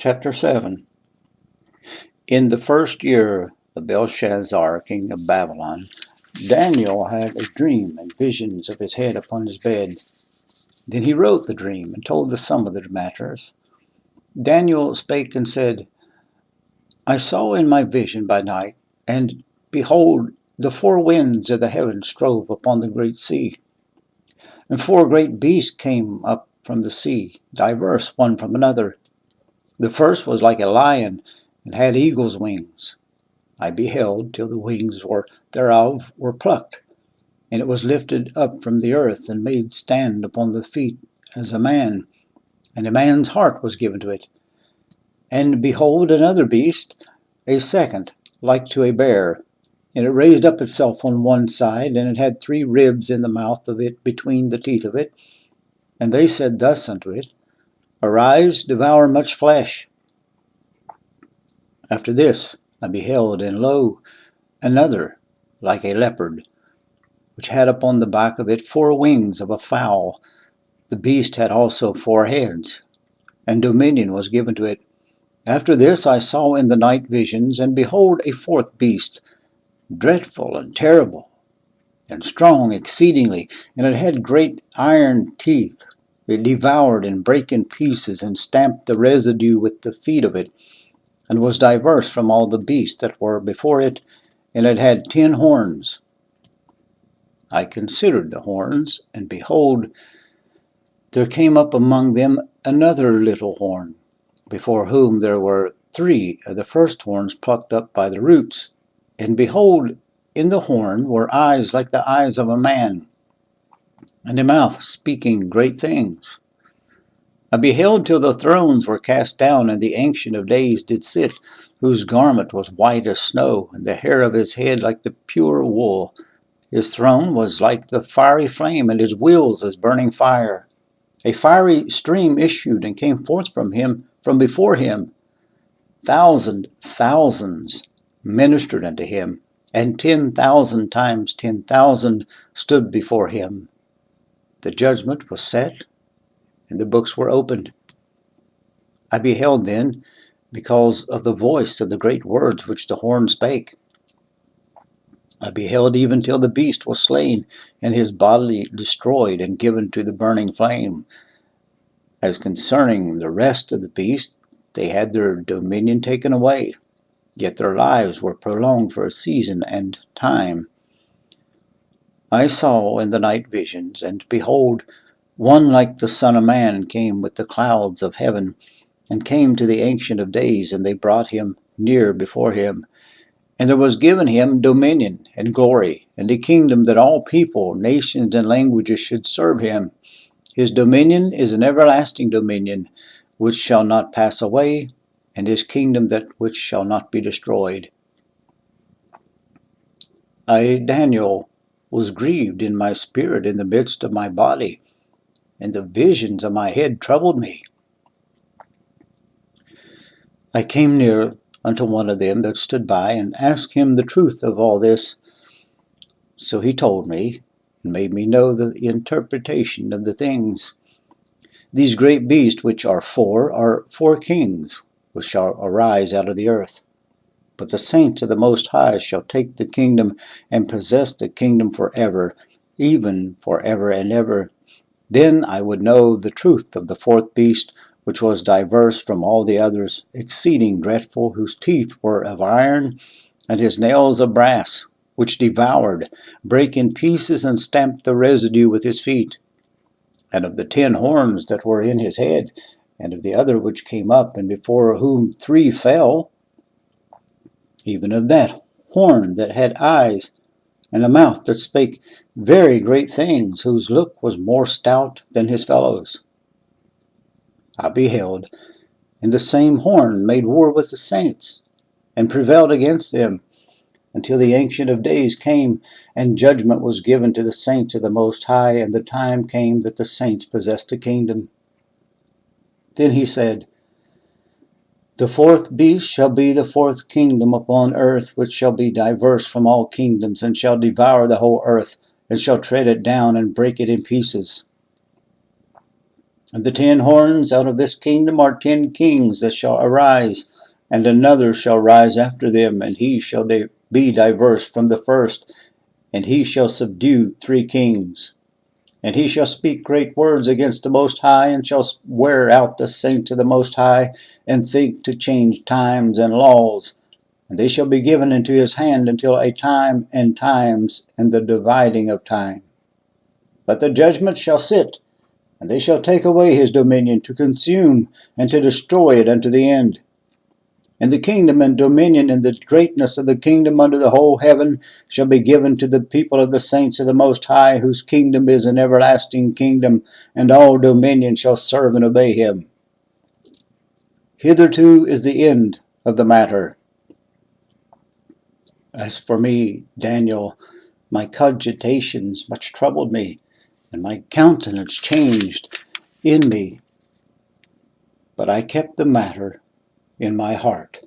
Chapter 7. In the first year of Belshazzar, king of Babylon, Daniel had a dream and visions of his head upon his bed. Then he wrote the dream and told the sum of the matters. Daniel spake and said, I saw in my vision by night, and behold, the four winds of the heaven strove upon the great sea. And four great beasts came up from the sea, diverse one from another. The first was like a lion, and had eagle's wings. I beheld till the wings thereof were plucked, and it was lifted up from the earth, and made stand upon the feet as a man, and a man's heart was given to it. And behold another beast, a second, like to a bear, and it raised up itself on one side, and it had 3 ribs in the mouth of it between the teeth of it. And they said thus unto it, Arise, devour much flesh. After this I beheld, and lo, another, like a leopard, which had upon the back of it 4 wings of a fowl. The beast had also 4 heads, and dominion was given to it. After this I saw in the night visions, and behold a 4th beast, dreadful and terrible, and strong exceedingly, and it had great iron teeth. It devoured and brake in pieces, and stamped the residue with the feet of it, and was diverse from all the beasts that were before it, and it had 10 horns. I considered the horns, and behold, there came up among them another little horn, before whom there were 3 of the first horns plucked up by the roots. And behold, in the horn were eyes like the eyes of a man, and a mouth speaking great things. I beheld till the thrones were cast down, and the Ancient of Days did sit, whose garment was white as snow, and the hair of his head like the pure wool. His throne was like the fiery flame, and his wheels as burning fire. A fiery stream issued and came forth from him, from before him. Thousands ministered unto him, and 10,000 times 10,000 stood before him. The judgment was set, and the books were opened. I beheld then, because of the voice of the great words which the horn spake. I beheld even till the beast was slain, and his body destroyed and given to the burning flame. As concerning the rest of the beasts, they had their dominion taken away, yet their lives were prolonged for a season and time. I saw in the night visions, and behold, one like the Son of Man came with the clouds of heaven, and came to the Ancient of Days, and they brought him near before him. And there was given him dominion and glory, and a kingdom that all people, nations, and languages should serve him. His dominion is an everlasting dominion, which shall not pass away, and his kingdom that which shall not be destroyed. I, Daniel, was grieved in my spirit in the midst of my body, and the visions of my head troubled me. I came near unto one of them that stood by, and asked him the truth of all this. So he told me, and made me know the interpretation of the things. These great beasts which are 4 kings, which shall arise out of the earth. But the saints of the Most High shall take the kingdom, and possess the kingdom forever, even forever and ever. Then I would know the truth of the 4th beast, which was diverse from all the others, exceeding dreadful, whose teeth were of iron, and his nails of brass, which devoured, brake in pieces, and stamped the residue with his feet. And of the 10 horns that were in his head, and of the other which came up, and before whom 3 fell, even of that horn that had eyes, and a mouth that spake very great things, whose look was more stout than his fellows. I beheld, and the same horn made war with the saints, and prevailed against them, until the Ancient of Days came, and judgment was given to the saints of the Most High, and the time came that the saints possessed the kingdom. Then he said, The 4th beast shall be the 4th kingdom upon earth, which shall be diverse from all kingdoms, and shall devour the whole earth, and shall tread it down, and break it in pieces. And the 10 horns out of this kingdom are 10 kings that shall arise, and another shall rise after them, and he shall be diverse from the first, and he shall subdue 3 kings. And he shall speak great words against the Most High, and shall wear out the saints of the Most High, and think to change times and laws. And they shall be given into his hand until a time and times, and the dividing of time. But the judgment shall sit, and they shall take away his dominion, to consume and to destroy it unto the end. And the kingdom and dominion and the greatness of the kingdom under the whole heaven shall be given to the people of the saints of the Most High, whose kingdom is an everlasting kingdom, and all dominion shall serve and obey him. Hitherto is the end of the matter. As for me, Daniel, my cogitations much troubled me, and my countenance changed in me. But I kept the matter in my heart.